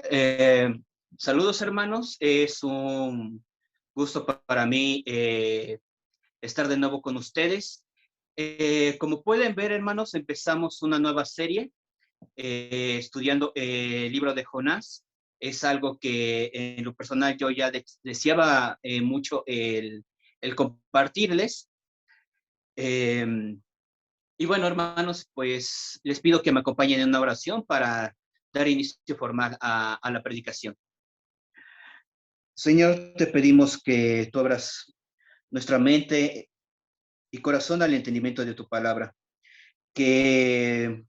Eh, Saludos hermanos, es un gusto para mí estar de nuevo con ustedes. Como pueden ver hermanos, empezamos una nueva serie estudiando el libro de Jonás. Es algo que en lo personal yo ya deseaba mucho el compartirles. Eh, y bueno hermanos, pues les pido que me acompañen en una oración para dar inicio formal a la predicación. Señor, te pedimos que tú abras nuestra mente y corazón al entendimiento de tu palabra, que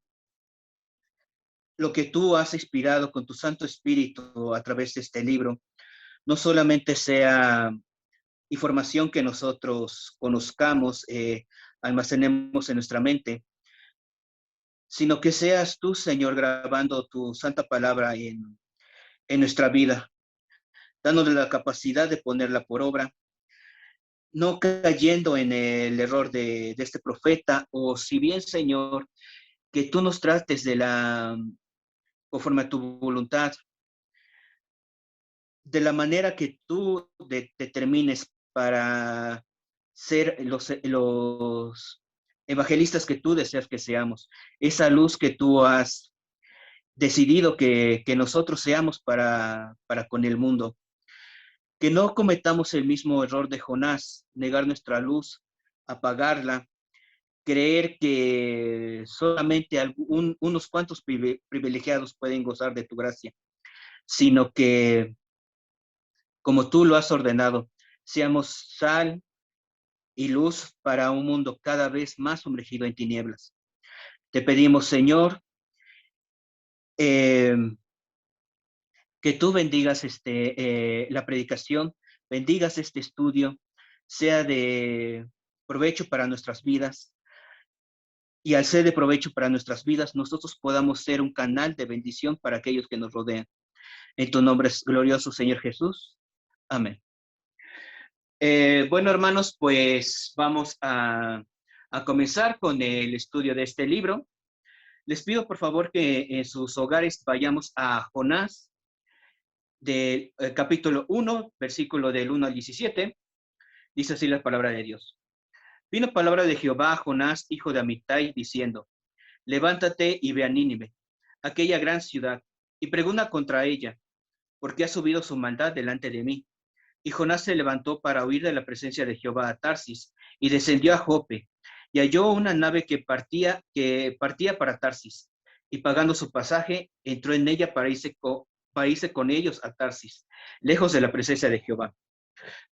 lo que tú has inspirado con tu Santo Espíritu a través de este libro no solamente sea información que nosotros conozcamos, almacenemos en nuestra mente, sino que seas tú, Señor, grabando tu santa palabra en nuestra vida, dándonos la capacidad de ponerla por obra, no cayendo en el error de este profeta, o si bien, Señor, que tú nos trates conforme a tu voluntad, de la manera que tú determines para ser los evangelistas que tú deseas que seamos, esa luz que tú has decidido que nosotros seamos para con el mundo. Que no cometamos el mismo error de Jonás, negar nuestra luz, apagarla, creer que solamente unos cuantos privilegiados pueden gozar de tu gracia, sino que, como tú lo has ordenado, seamos sal y luz para un mundo cada vez más sumergido en tinieblas. Te pedimos, Señor, eh, que tú bendigas la predicación, bendigas este estudio, sea de provecho para nuestras vidas, y al ser de provecho para nuestras vidas, nosotros podamos ser un canal de bendición para aquellos que nos rodean. En tu nombre es glorioso, Señor Jesús. Amén. Bueno, hermanos, pues vamos a comenzar con el estudio de este libro. Les pido, por favor, que en sus hogares vayamos a Jonás, del capítulo 1, versículo del 1 al 17. Dice así la palabra de Dios. Vino palabra de Jehová a Jonás, hijo de Amitai, diciendo, levántate y ve a Nínive, aquella gran ciudad, y pregunta contra ella, porque ha subido su maldad delante de mí. Y Jonás se levantó para huir de la presencia de Jehová a Tarsis, y descendió a Jope, y halló una nave que partía para Tarsis, y pagando su pasaje, entró en ella para irse con ellos a Tarsis, lejos de la presencia de Jehová.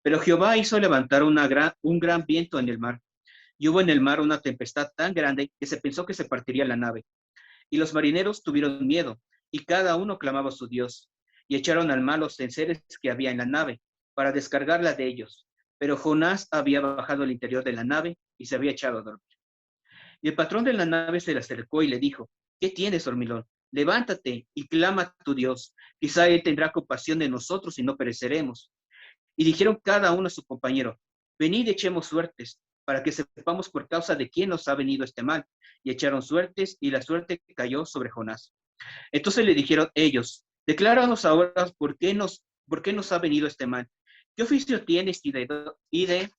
Pero Jehová hizo levantar un gran viento en el mar, y hubo en el mar una tempestad tan grande que se pensó que se partiría la nave. Y los marineros tuvieron miedo, y cada uno clamaba a su Dios, y echaron al mar los enseres que había en la nave, para descargarla de ellos. Pero Jonás había bajado al interior de la nave y se había echado a dormir. Y el patrón de la nave se le acercó y le dijo, ¿qué tienes, dormilón? Levántate y clama a tu Dios. Quizá él tendrá compasión de nosotros y no pereceremos. Y dijeron cada uno a su compañero, venid, echemos suertes, para que sepamos por causa de quién nos ha venido este mal. Y echaron suertes, y la suerte cayó sobre Jonás. Entonces le dijeron ellos, decláranos ahora por qué nos ha venido este mal. ¿Qué oficio tienes y de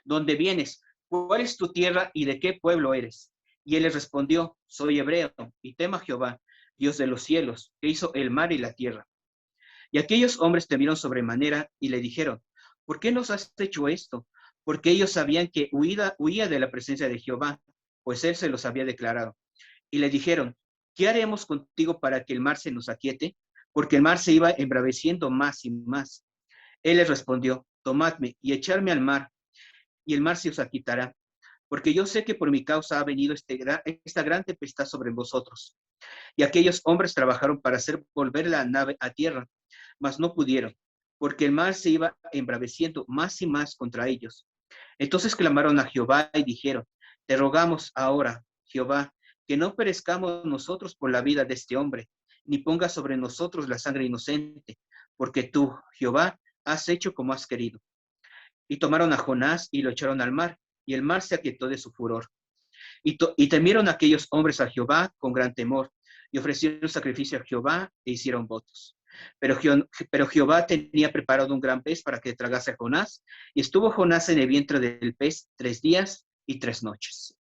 dónde vienes? ¿Cuál es tu tierra y de qué pueblo eres? Y él les respondió, soy hebreo, y temo a Jehová, Dios de los cielos, que hizo el mar y la tierra. Y aquellos hombres temieron sobremanera y le dijeron, ¿por qué nos has hecho esto? Porque ellos sabían que huía de la presencia de Jehová, pues él se los había declarado. Y le dijeron, ¿qué haremos contigo para que el mar se nos aquiete? Porque el mar se iba embraveciendo más y más. Él les respondió, tomadme y echadme al mar, y el mar se os aquietará, porque yo sé que por mi causa ha venido esta gran tempestad sobre vosotros. Y aquellos hombres trabajaron para hacer volver la nave a tierra, mas no pudieron, porque el mar se iba embraveciendo más y más contra ellos. Entonces clamaron a Jehová y dijeron, te rogamos ahora, Jehová, que no perezcamos nosotros por la vida de este hombre, ni pongas sobre nosotros la sangre inocente, porque tú, Jehová, has hecho como has querido. Y tomaron a Jonás y lo echaron al mar, y el mar se aquietó de su furor. Y temieron aquellos hombres a Jehová con gran temor, y ofrecieron sacrificio a Jehová e hicieron votos. Pero Jehová tenía preparado un gran pez para que tragase a Jonás, y estuvo Jonás en el vientre del pez 3 días y 3 noches.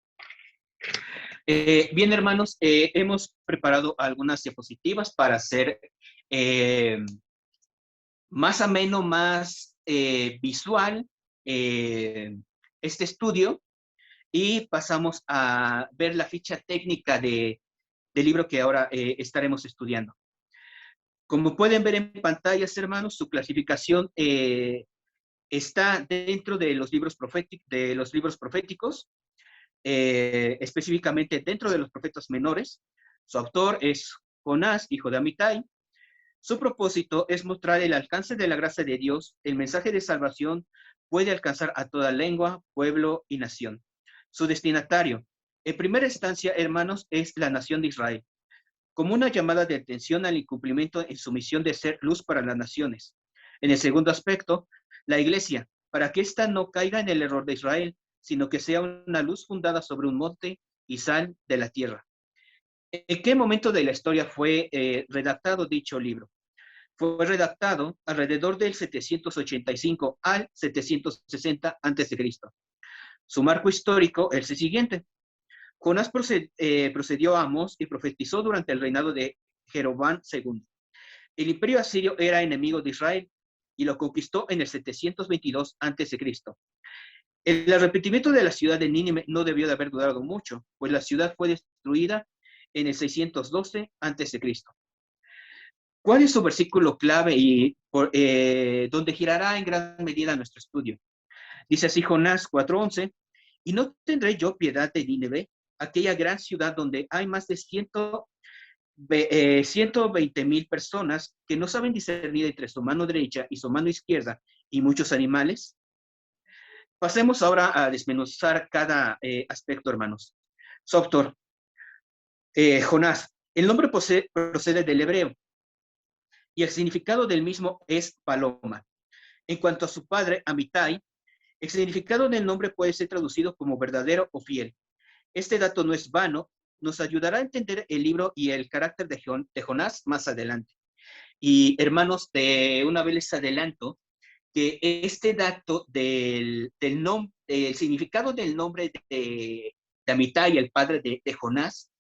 Bien, hermanos, hemos preparado algunas diapositivas para hacer más ameno, más visual este estudio, y pasamos a ver la ficha técnica del libro que ahora estaremos estudiando. Como pueden ver en pantallas, hermanos, su clasificación está dentro de los libros proféticos, específicamente dentro de los profetas menores. Su autor es Jonás, hijo de Amitai. Su propósito es mostrar el alcance de la gracia de Dios. El mensaje de salvación puede alcanzar a toda lengua, pueblo y nación. Su destinatario, en primera instancia, hermanos, es la nación de Israel, como una llamada de atención al incumplimiento en su misión de ser luz para las naciones. En el segundo aspecto, la iglesia, para que ésta no caiga en el error de Israel, sino que sea una luz fundada sobre un monte y sal de la tierra. ¿En qué momento de la historia fue redactado dicho libro? Fue redactado alrededor del 785 al 760 a.C. Su marco histórico es el siguiente. Jonás procedió a Amós y profetizó durante el reinado de Jeroboam II. El imperio asirio era enemigo de Israel y lo conquistó en el 722 a.C. El arrepentimiento de la ciudad de Nínive no debió de haber durado mucho, pues la ciudad fue destruida en el 612 a.C. ¿Cuál es su versículo clave y donde girará en gran medida nuestro estudio? Dice así Jonás 4:11, y no tendré yo piedad de Nínive, aquella gran ciudad donde hay más de 120,000 personas que no saben discernir entre su mano derecha y su mano izquierda y muchos animales. Pasemos ahora a desmenuzar cada aspecto, hermanos. Su autor, Jonás. El nombre procede del hebreo y el significado del mismo es paloma. En cuanto a su padre, Amitai, el significado del nombre puede ser traducido como verdadero o fiel. Este dato no es vano, nos ayudará a entender el libro y el carácter de Jonás más adelante. Y hermanos, de una vez les adelanto que este dato del significado del nombre de Amitai, el padre de Jonás,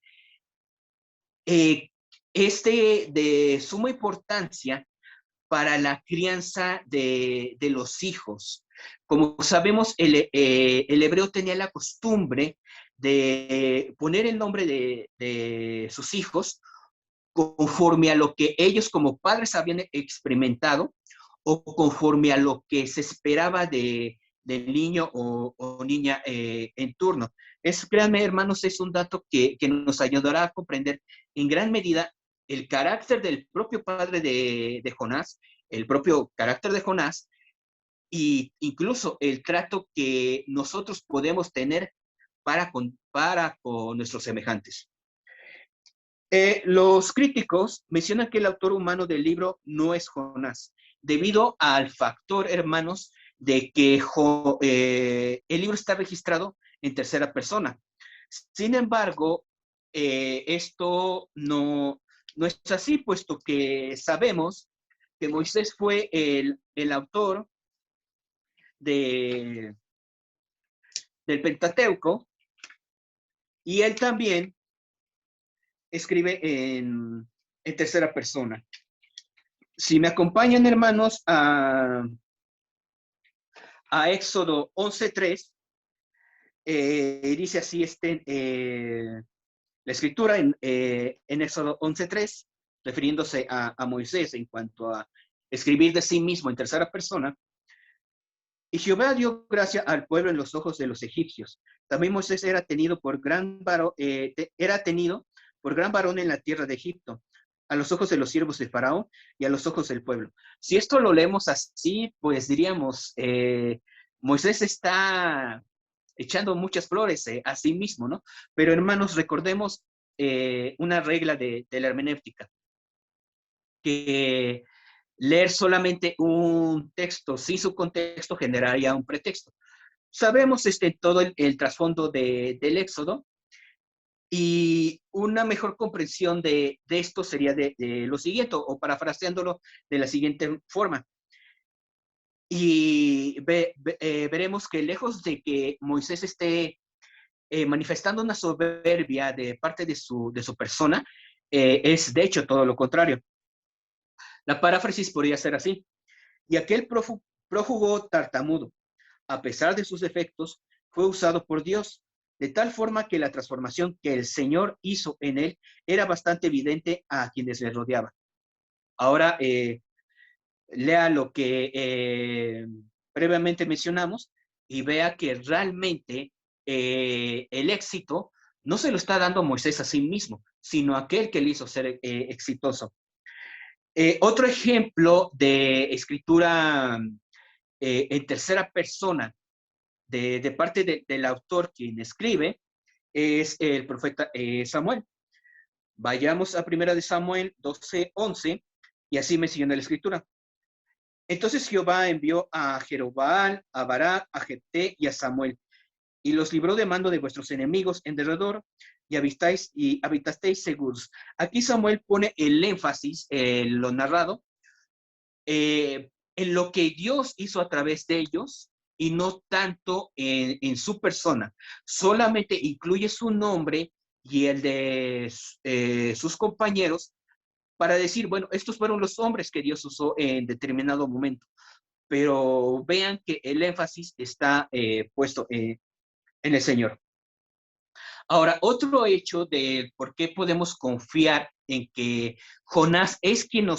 es de suma importancia para la crianza de los hijos. Como sabemos, el hebreo tenía la costumbre de poner el nombre de sus hijos conforme a lo que ellos como padres habían experimentado o conforme a lo que se esperaba del niño o niña en turno. Créanme, hermanos, es un dato que nos ayudará a comprender en gran medida el carácter del propio padre de Jonás, el propio carácter de Jonás, e incluso el trato que nosotros podemos tener para con nuestros semejantes. Los críticos mencionan que el autor humano del libro no es Jonás, debido al factor, hermanos, de que el libro está registrado en tercera persona. Sin embargo, esto no es así, puesto que sabemos que Moisés fue el autor del Pentateuco, y él también escribe en tercera persona. Si me acompañan, hermanos, a Éxodo 11:3, dice así la escritura en Éxodo 11:3, refiriéndose a Moisés en cuanto a escribir de sí mismo en tercera persona. Y Jehová dio gracia al pueblo en los ojos de los egipcios. También Moisés era tenido por gran varón en la tierra de Egipto, a los ojos de los siervos de Faraón y a los ojos del pueblo. Si esto lo leemos así, pues diríamos, Moisés está echando muchas flores a sí mismo, ¿no? Pero hermanos, recordemos una regla de la hermenéutica, que leer solamente un texto sin su contexto generaría un pretexto. Sabemos todo el trasfondo del Éxodo, Y una mejor comprensión de esto sería de lo siguiente, o parafraseándolo de la siguiente forma. Y veremos que lejos de que Moisés esté manifestando una soberbia de parte de su persona, es de hecho todo lo contrario. La paráfrasis podría ser así. Y aquel prófugo tartamudo, a pesar de sus defectos, fue usado por Dios, de tal forma que la transformación que el Señor hizo en él era bastante evidente a quienes le rodeaban. Ahora, lea lo que previamente mencionamos y vea que realmente el éxito no se lo está dando Moisés a sí mismo, sino aquel que le hizo ser exitoso. Otro ejemplo de escritura en tercera persona de parte del autor quien escribe es el profeta Samuel. Vayamos a primera de Samuel 12:11 y así menciona la escritura. Entonces Jehová envió a Jeroboam, a Barak, a Jefté y a Samuel, y los libró de mando de vuestros enemigos en derredor, y habitasteis seguros. Aquí Samuel pone el énfasis en lo narrado, en lo que Dios hizo a través de ellos y no tanto en su persona. Solamente incluye su nombre y el de sus compañeros para decir, bueno, estos fueron los hombres que Dios usó en determinado momento. Pero vean que el énfasis está puesto en el Señor. Ahora, otro hecho de por qué podemos confiar en que Jonás es quien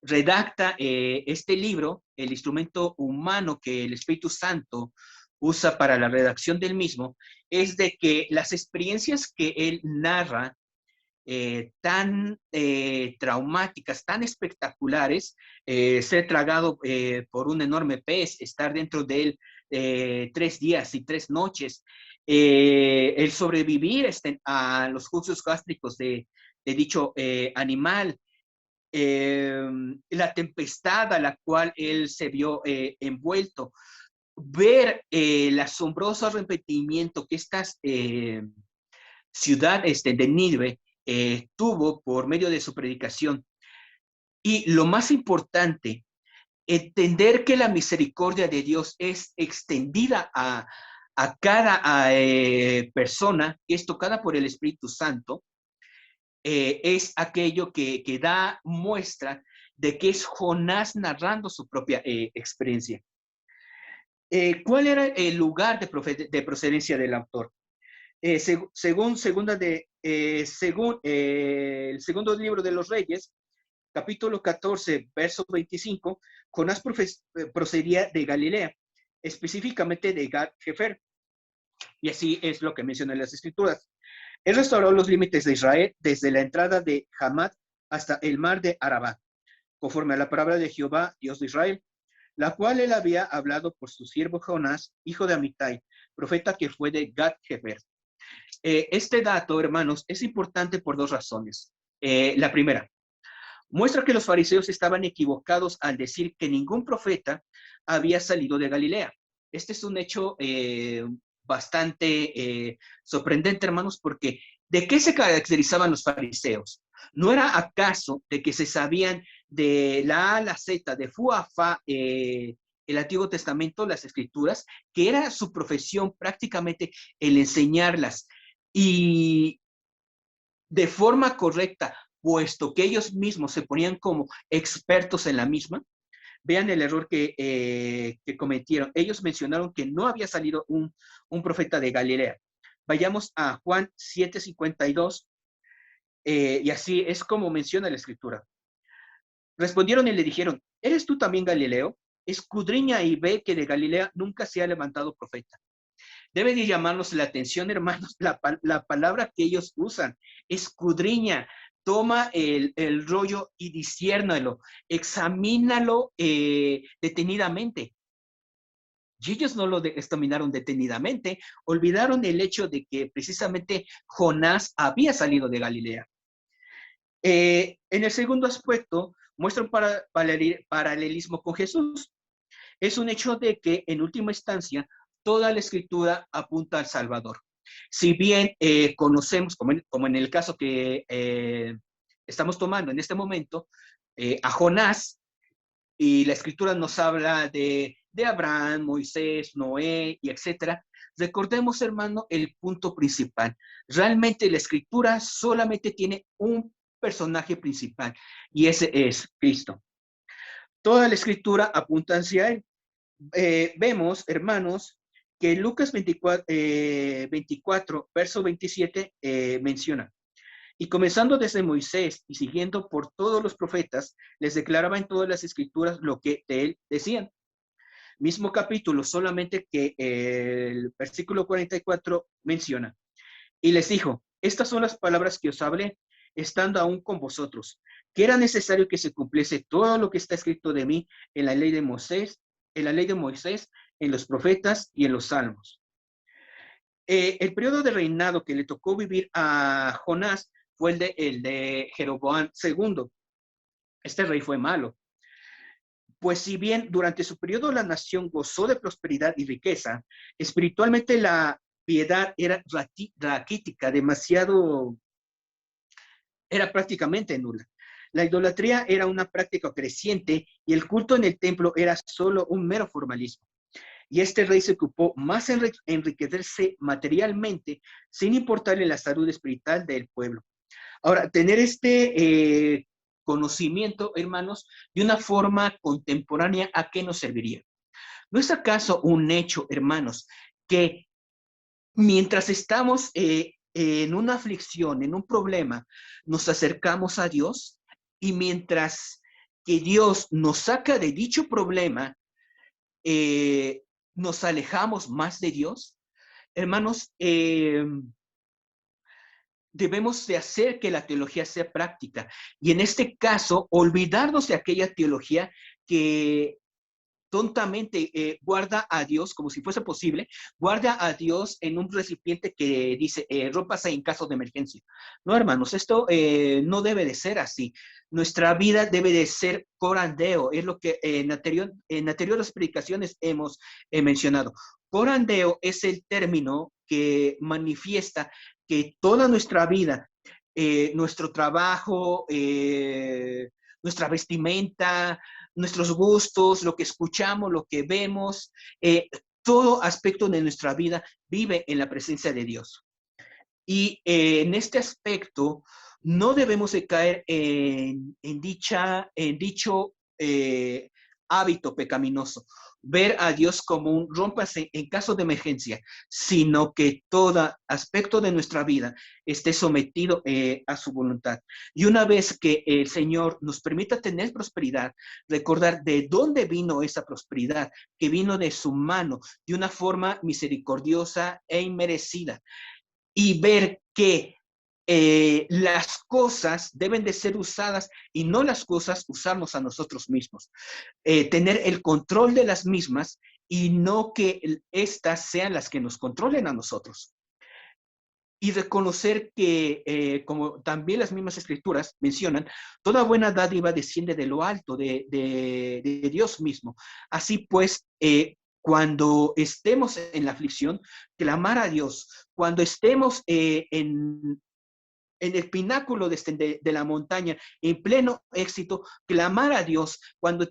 redacta este libro, el instrumento humano que el Espíritu Santo usa para la redacción del mismo, es de que las experiencias que él narra, tan traumáticas, tan espectaculares, ser tragado por un enorme pez, estar dentro de él 3 días y 3 noches, el sobrevivir a los juicios gástricos de dicho animal, la tempestad a la cual él se vio envuelto, ver el asombroso arrepentimiento que estas ciudad de Nínive tuvo por medio de su predicación. Y lo más importante, entender que la misericordia de Dios es extendida a cada persona que es tocada por el Espíritu Santo, es aquello que da muestra de que es Jonás narrando su propia experiencia. ¿Cuál era el lugar de procedencia del autor? Según el segundo libro de los Reyes, capítulo 14, verso 25, Jonás procedía de Galilea, específicamente de Gad-Hefer, y así es lo que mencionan las escrituras. Él restauró los límites de Israel desde la entrada de Hamat hasta el mar de Arabá, conforme a la palabra de Jehová, Dios de Israel, la cual él había hablado por su siervo Jonás, hijo de Amitai, profeta que fue de Gad-Hefer. Este dato, hermanos, es importante por dos razones. La primera, muestra que los fariseos estaban equivocados al decir que ningún profeta había salido de Galilea. Este es un hecho bastante sorprendente, hermanos, porque ¿de qué se caracterizaban los fariseos? ¿No era acaso de que se sabían de la A a la Z, de fu a fa, el Antiguo Testamento, las Escrituras, que era su profesión prácticamente el enseñarlas y de forma correcta, puesto que ellos mismos se ponían como expertos en la misma? Vean el error que cometieron. Ellos mencionaron que no había salido un profeta de Galilea. Vayamos a Juan 7:52, y así es como menciona la escritura. Respondieron y le dijeron, ¿eres tú también Galileo? Escudriña y ve que de Galilea nunca se ha levantado profeta. Debe de llamarnos la atención, hermanos, la palabra que ellos usan, escudriña, toma el rollo y disciérnalo, examínalo detenidamente. Y ellos no lo examinaron detenidamente, olvidaron el hecho de que precisamente Jonás había salido de Galilea. En el segundo aspecto, muestra un paralelismo con Jesús. Es un hecho de que, en última instancia, toda la escritura apunta al Salvador. Si bien conocemos, como en el caso que estamos tomando en este momento, a Jonás, y la escritura nos habla de Abraham, Moisés, Noé, y etcétera. Recordemos, hermano, el punto principal. Realmente la escritura solamente tiene un personaje principal, y ese es Cristo. Toda la escritura apunta hacia él. Vemos, hermanos, que Lucas 24 verso 27 menciona: y comenzando desde Moisés y siguiendo por todos los profetas, les declaraba en todas las escrituras lo que de él decían. Mismo capítulo, solamente que el versículo 44 menciona: y les dijo, estas son las palabras que os hablé, estando aún con vosotros, que era necesario que se cumpliese todo lo que está escrito de mí en la ley de Moisés, en los profetas y en los salmos. El periodo de reinado que le tocó vivir a Jonás fue el de Jeroboam II. Este rey fue malo. Pues si bien durante su periodo la nación gozó de prosperidad y riqueza, espiritualmente la piedad era raquítica, era prácticamente nula. La idolatría era una práctica creciente y el culto en el templo era solo un mero formalismo. Y este rey se ocupó más en enriquecerse materialmente sin importarle la salud espiritual del pueblo. Ahora, tener este conocimiento, hermanos, de una forma contemporánea, ¿a qué nos serviría? ¿No es acaso un hecho, hermanos, que mientras estamos en una aflicción, en un problema, nos acercamos a Dios, y mientras que Dios nos saca de dicho problema, nos alejamos más de Dios? Hermanos, debemos de hacer que la teología sea práctica, y en este caso, olvidarnos de aquella teología que tontamente guarda a Dios, como si fuese posible, guarda a Dios en un recipiente que dice, rómpase en caso de emergencia. No, hermanos, esto no debe de ser así. Nuestra vida debe de ser corandeo, es lo que en anteriores predicaciones hemos mencionado. Corandeo es el término que manifiesta que toda nuestra vida, nuestro trabajo, nuestra vestimenta, nuestros gustos, lo que escuchamos, lo que vemos, todo aspecto de nuestra vida vive en la presencia de Dios. Y en este aspecto no debemos de caer en dicho hábito pecaminoso, ver a Dios como un rómpase en caso de emergencia, sino que todo aspecto de nuestra vida esté sometido a su voluntad. Y una vez que el Señor nos permita tener prosperidad, recordar de dónde vino esa prosperidad, que vino de su mano, de una forma misericordiosa e inmerecida, y ver que las cosas deben de ser usadas y no las cosas usarnos a nosotros mismos. Tener el control de las mismas y no que estas sean las que nos controlen a nosotros. Y reconocer que, como también las mismas escrituras mencionan, toda buena dádiva desciende de lo alto, de Dios mismo. Así pues, cuando estemos en la aflicción, clamar a Dios. Cuando estemos en el pináculo de la montaña, en pleno éxito, clamar a Dios. Cuando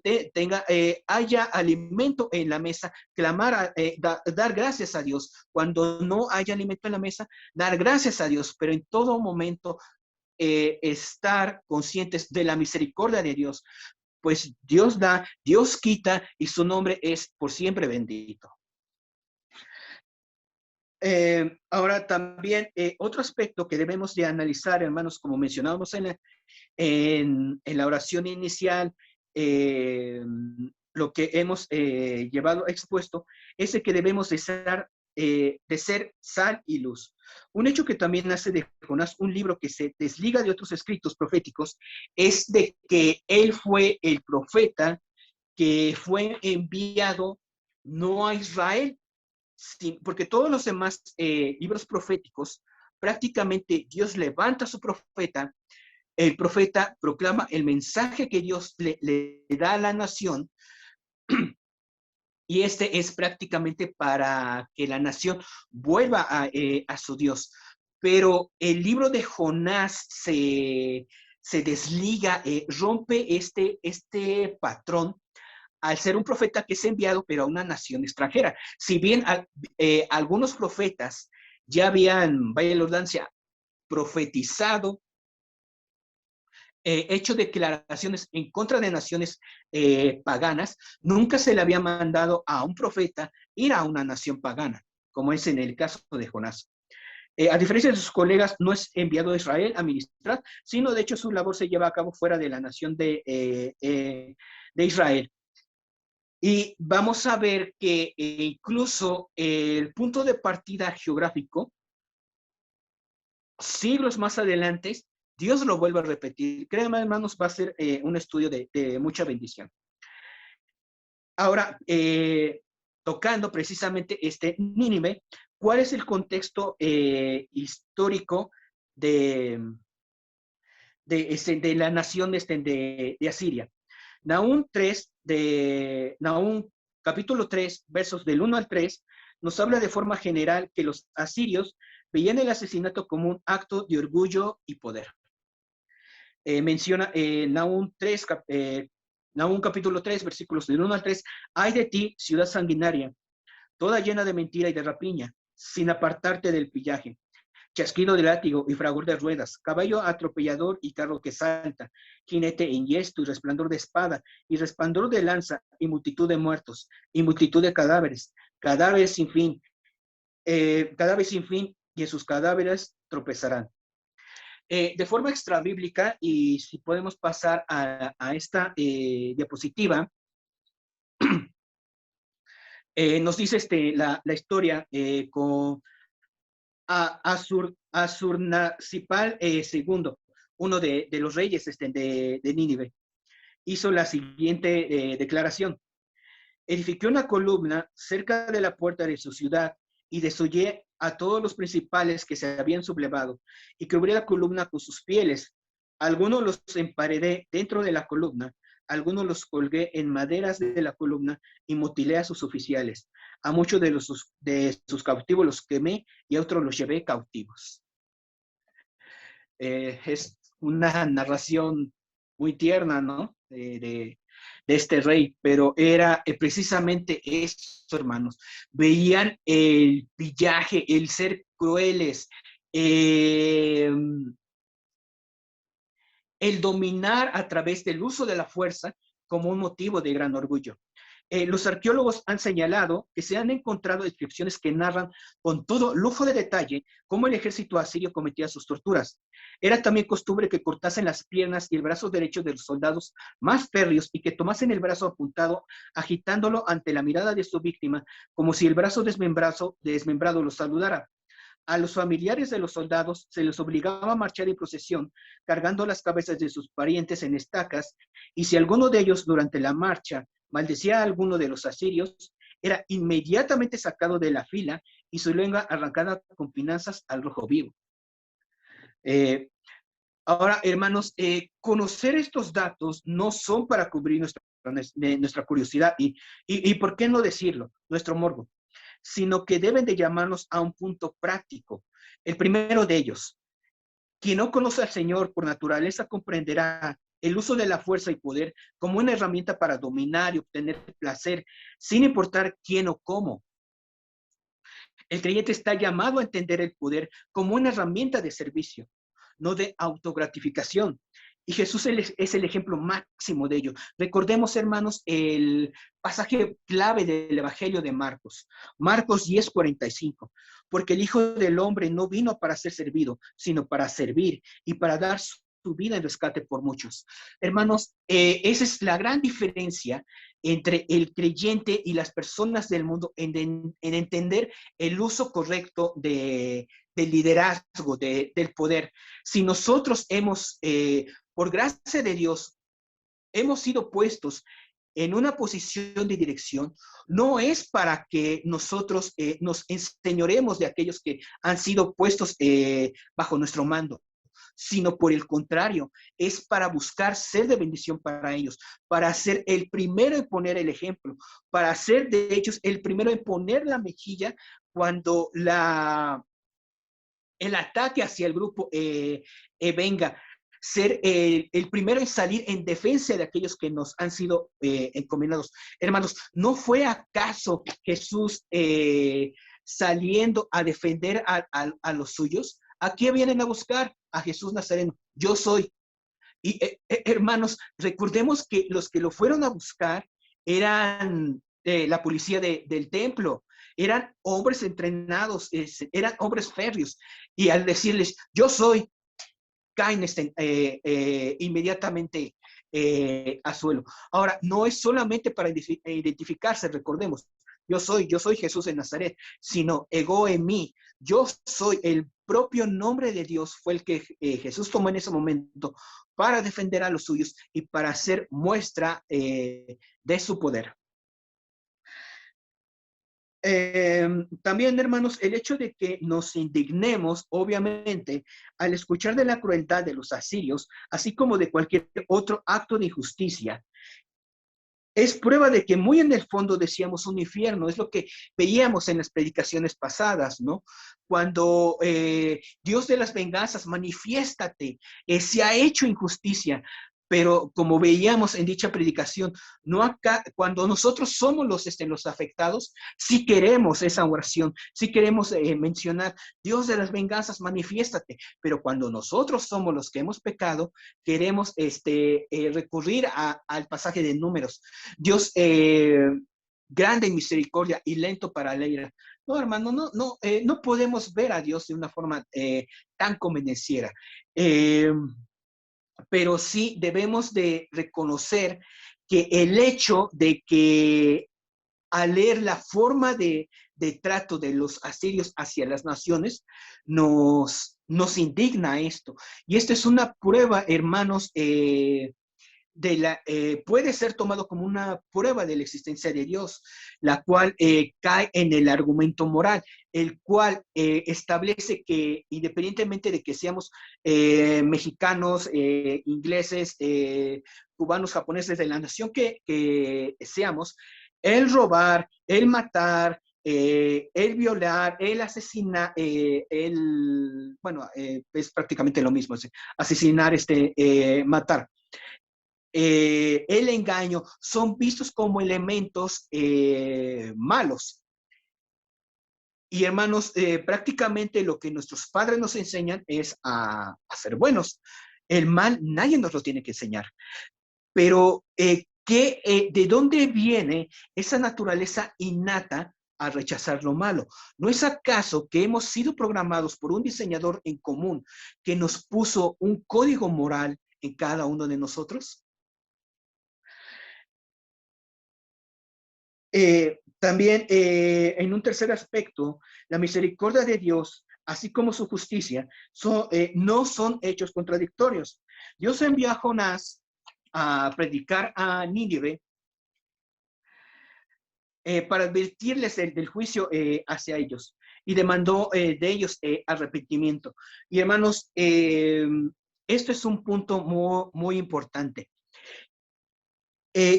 haya alimento en la mesa, dar gracias a Dios. Cuando no haya alimento en la mesa, dar gracias a Dios, pero en todo momento estar conscientes de la misericordia de Dios, pues Dios da, Dios quita, y su nombre es por siempre bendito. Ahora también otro aspecto que debemos de analizar, hermanos, como mencionábamos en la oración inicial, lo que hemos llevado expuesto, es de que debemos de ser sal y luz. Un hecho que también hace de Jonás un libro que se desliga de otros escritos proféticos es de que él fue el profeta que fue enviado no a Israel, sí, porque todos los demás libros proféticos, prácticamente Dios levanta a su profeta, el profeta proclama el mensaje que Dios le da a la nación, y este es prácticamente para que la nación vuelva a su Dios. Pero el libro de Jonás se desliga, rompe este patrón al ser un profeta que es enviado, pero a una nación extranjera. Si bien algunos profetas ya habían, vaya la redundancia, profetizado, hecho declaraciones en contra de naciones paganas, nunca se le había mandado a un profeta ir a una nación pagana, como es en el caso de Jonás. A diferencia de sus colegas, no es enviado a Israel a ministrar, sino de hecho su labor se lleva a cabo fuera de la nación de Israel. Y vamos a ver que incluso el punto de partida geográfico, siglos más adelante, Dios lo vuelve a repetir. Créanme, hermanos, va a ser un estudio de mucha bendición. Ahora, tocando precisamente este Nínive, ¿cuál es el contexto histórico de la nación de Asiria? Nahum capítulo 3, versos del 1 al 3, nos habla de forma general que los asirios veían el asesinato como un acto de orgullo y poder. Menciona Nahum capítulo 3, versículos del 1 al 3, ay de ti, ciudad sanguinaria, toda llena de mentira y de rapiña, sin apartarte del pillaje, chasquido de látigo y fragor de ruedas, caballo atropellador y carro que salta, jinete enhiesto y resplandor de espada, y resplandor de lanza, y multitud de muertos, y multitud de cadáveres, cadáveres sin fin, y en sus cadáveres tropezarán. De forma extrabíblica, y si podemos pasar a esta diapositiva, nos dice la historia con Asurnasipal II, uno de los reyes de Nínive, hizo la siguiente declaración. Edificó una columna cerca de la puerta de su ciudad y desollé a todos los principales que se habían sublevado y cubrí la columna con sus pieles. Algunos los emparedé dentro de la columna, algunos los colgué en maderas de la columna y mutilé a sus oficiales. A muchos de sus cautivos los quemé y a otros los llevé cautivos. Es una narración muy tierna, ¿no? De este rey, pero era precisamente eso, hermanos. Veían el pillaje, el ser crueles, el dominar a través del uso de la fuerza como un motivo de gran orgullo. Los arqueólogos han señalado que se han encontrado descripciones que narran con todo lujo de detalle cómo el ejército asirio cometía sus torturas. Era también costumbre que cortasen las piernas y el brazo derecho de los soldados más férreos y que tomasen el brazo apuntado, agitándolo ante la mirada de su víctima, como si el brazo desmembrado los saludara. A los familiares de los soldados se les obligaba a marchar en procesión, cargando las cabezas de sus parientes en estacas, y si alguno de ellos durante la marcha maldecía a alguno de los asirios, era inmediatamente sacado de la fila y su lengua arrancada con pinzas al rojo vivo. Ahora, hermanos, conocer estos datos no son para cubrir nuestra curiosidad y, ¿por qué no decirlo? Nuestro morbo, sino que deben de llamarnos a un punto práctico. El primero de ellos, quien no conoce al Señor por naturaleza comprenderá el uso de la fuerza y poder como una herramienta para dominar y obtener placer, sin importar quién o cómo. El creyente está llamado a entender el poder como una herramienta de servicio, no de autogratificación. Y Jesús es el ejemplo máximo de ello. Recordemos, hermanos, el pasaje clave del Evangelio de Marcos. Marcos 10:45. Porque el Hijo del Hombre no vino para ser servido, sino para servir y para dar su vida en rescate por muchos. Hermanos, esa es la gran diferencia entre el creyente y las personas del mundo en entender el uso correcto del liderazgo, del poder. Si nosotros por gracia de Dios, hemos sido puestos en una posición de dirección, no es para que nosotros nos enseñoremos de aquellos que han sido puestos bajo nuestro mando, sino por el contrario, es para buscar ser de bendición para ellos, para ser el primero en poner el ejemplo, para ser de ellos el primero en poner la mejilla cuando el ataque hacia el grupo venga, ser el primero en salir en defensa de aquellos que nos han sido encomendados. Hermanos, ¿no fue acaso Jesús saliendo a defender a los suyos? ¿A quién vienen a buscar? A Jesús Nazareno. Yo soy. Y hermanos, recordemos que los que lo fueron a buscar eran la policía del templo, eran hombres entrenados, eran hombres férreos. Y al decirles, yo soy, caen inmediatamente a suelo. Ahora, no es solamente para identificarse, recordemos, yo soy Jesús de Nazaret, sino ego en mí, yo soy el propio nombre de Dios, fue el que Jesús tomó en ese momento para defender a los suyos y para hacer muestra de su poder. También, hermanos, el hecho de que nos indignemos, obviamente, al escuchar de la crueldad de los asirios, así como de cualquier otro acto de injusticia, es prueba de que muy en el fondo decíamos un infierno, es lo que veíamos en las predicaciones pasadas, ¿no? Cuando Dios de las venganzas, manifiéstate, se ha hecho injusticia, pero como veíamos en dicha predicación, no acá, cuando nosotros somos los afectados, sí queremos esa oración, sí queremos mencionar, Dios de las venganzas, manifiéstate, pero cuando nosotros somos los que hemos pecado, queremos recurrir al pasaje de Números. Dios grande en misericordia y lento para la ira. No, hermano, no podemos ver a Dios de una forma tan convenenciera. Pero sí debemos de reconocer que el hecho de que al leer la forma de trato de los asirios hacia las naciones, nos indigna esto. Y esta es una prueba, hermanos, puede ser tomado como una prueba de la existencia de Dios, la cual cae en el argumento moral, el cual establece que independientemente de que seamos mexicanos, ingleses, cubanos, japoneses, de la nación que seamos, el robar, el matar, el violar, el asesinar, es prácticamente lo mismo, asesinar, matar, el engaño, son vistos como elementos malos. Y hermanos, prácticamente lo que nuestros padres nos enseñan es a ser buenos. El mal nadie nos lo tiene que enseñar. Pero, ¿de dónde viene esa naturaleza innata a rechazar lo malo? ¿No es acaso que hemos sido programados por un diseñador en común que nos puso un código moral en cada uno de nosotros? También, en un tercer aspecto, la misericordia de Dios, así como su justicia, no son hechos contradictorios. Dios envió a Jonás a predicar a Nínive para advertirles del juicio hacia ellos y demandó de ellos arrepentimiento. Y hermanos, esto es un punto muy, muy importante.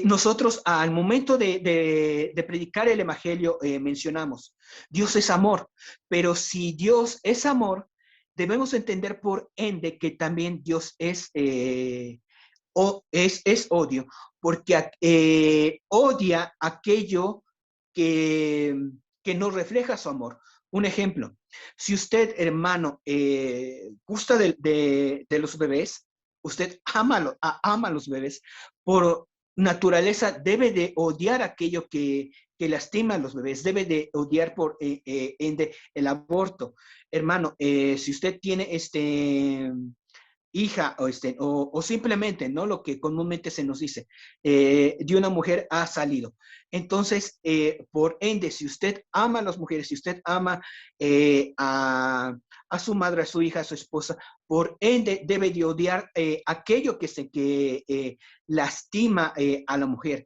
Nosotros al momento de predicar el evangelio mencionamos, Dios es amor, pero si Dios es amor, debemos entender por ende que también Dios es odio, porque odia aquello que no refleja su amor. Un ejemplo, si usted, hermano, gusta de los bebés, usted ama a los bebés, por naturaleza debe de odiar aquello que lastima a los bebés, debe de odiar por ende el aborto. Hermano, si usted tiene hija o simplemente, ¿no? Lo que comúnmente se nos dice, de una mujer ha salido. Entonces, por ende, si usted ama a las mujeres, si usted ama a su madre, a su hija, a su esposa, por ende debe de odiar aquello que lastima a la mujer.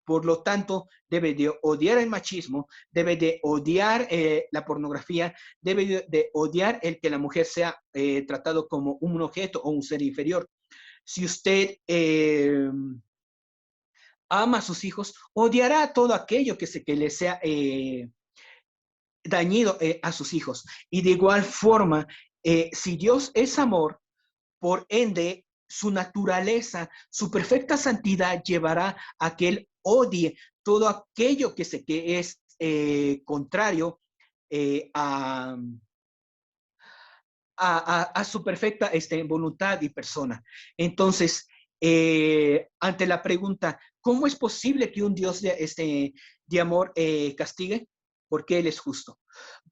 por lo tanto, debe de odiar el machismo, debe de odiar la pornografía, debe de odiar el que la mujer sea tratado como un objeto o un ser inferior. Si usted ama a sus hijos, odiará todo aquello que le sea dañino a sus hijos. Y de igual forma, si Dios es amor, por ende, su naturaleza, su perfecta santidad llevará a que Él odie todo aquello que es contrario a, a su perfecta voluntad y persona. Entonces, ante la pregunta, ¿cómo es posible que un Dios de amor castigue? Porque Él es justo.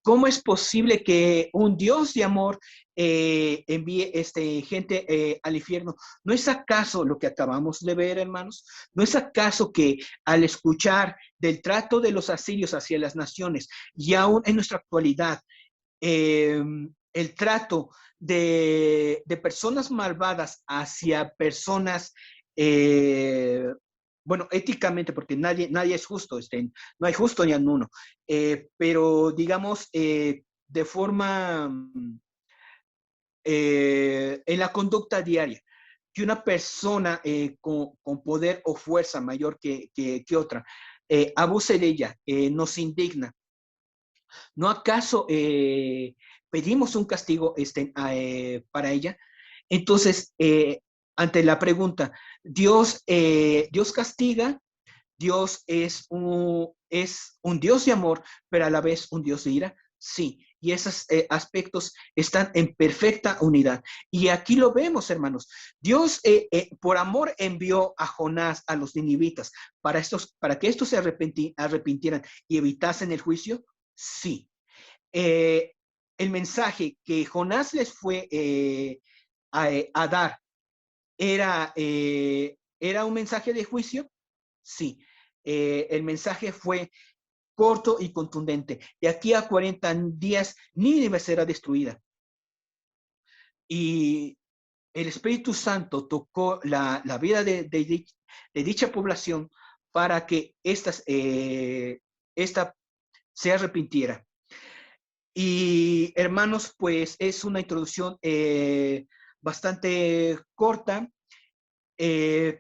¿Cómo es posible que un Dios de amor envíe gente al infierno? ¿No es acaso lo que acabamos de ver, hermanos? ¿No es acaso que al escuchar del trato de los asirios hacia las naciones y aún en nuestra actualidad, el trato de personas malvadas hacia personas, bueno, éticamente, porque nadie es justo, no hay justo ni en uno, pero digamos, de forma, en la conducta diaria, que una persona con poder o fuerza mayor que otra abuse de ella, nos indigna. ¿No acaso pedimos un castigo para ella? Entonces, ante la pregunta, Dios castiga, Dios es un Dios de amor, pero a la vez un Dios de ira. Sí, y esos aspectos están en perfecta unidad. Y aquí lo vemos, hermanos. Dios, por amor, envió a Jonás a los ninivitas para que estos se arrepintieran y evitasen el juicio. Sí. Eh, el mensaje que Jonás les fue a dar era un mensaje de juicio. Sí, el mensaje fue corto y contundente. De aquí a 40 días, Nínive será destruida. Y el Espíritu Santo tocó la vida de dicha población para que esta se arrepintiera. Y hermanos, pues es una introducción bastante corta,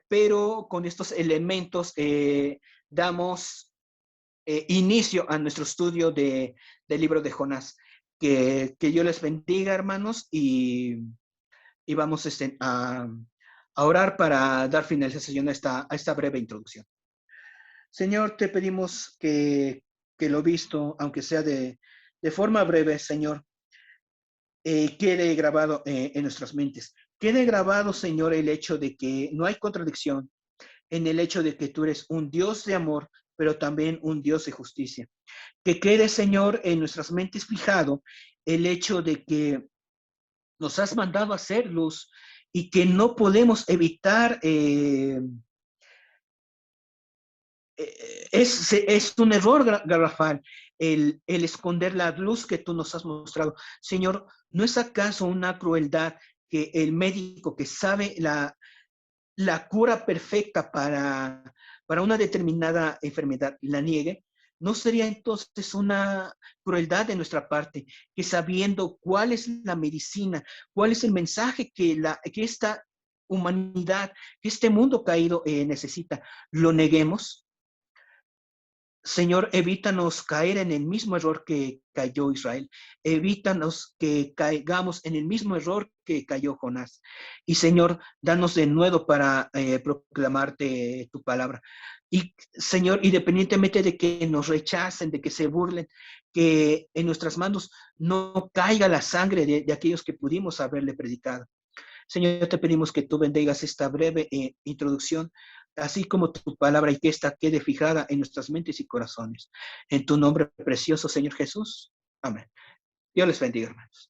pero con estos elementos damos inicio a nuestro estudio del libro de Jonás. Que Dios les bendiga, hermanos, y vamos a orar para dar finalización a esta breve introducción. Señor, te pedimos que lo visto, aunque sea de forma breve, Señor, quede grabado en nuestras mentes. Quede grabado, Señor, el hecho de que no hay contradicción en el hecho de que tú eres un Dios de amor, pero también un Dios de justicia. Que quede, Señor, en nuestras mentes fijado el hecho de que nos has mandado a hacer luz y que no podemos evitar, es un error garrafal el esconder la luz que tú nos has mostrado. Señor, ¿no es acaso una crueldad que el médico que sabe la cura perfecta para una determinada enfermedad la niegue? ¿No sería entonces una crueldad de nuestra parte que sabiendo cuál es la medicina, cuál es el mensaje que esta humanidad, que este mundo caído necesita, lo neguemos? Señor, evítanos caer en el mismo error que cayó Israel. Evítanos que caigamos en el mismo error que cayó Jonás. Y Señor, danos de nuevo para proclamarte tu palabra. Y Señor, independientemente de que nos rechacen, de que se burlen, que en nuestras manos no caiga la sangre de aquellos que pudimos haberle predicado. Señor, te pedimos que tú bendigas esta breve introducción, así como tu palabra, y que esta quede fijada en nuestras mentes y corazones. En tu nombre precioso, Señor Jesús. Amén. Dios les bendiga, hermanos.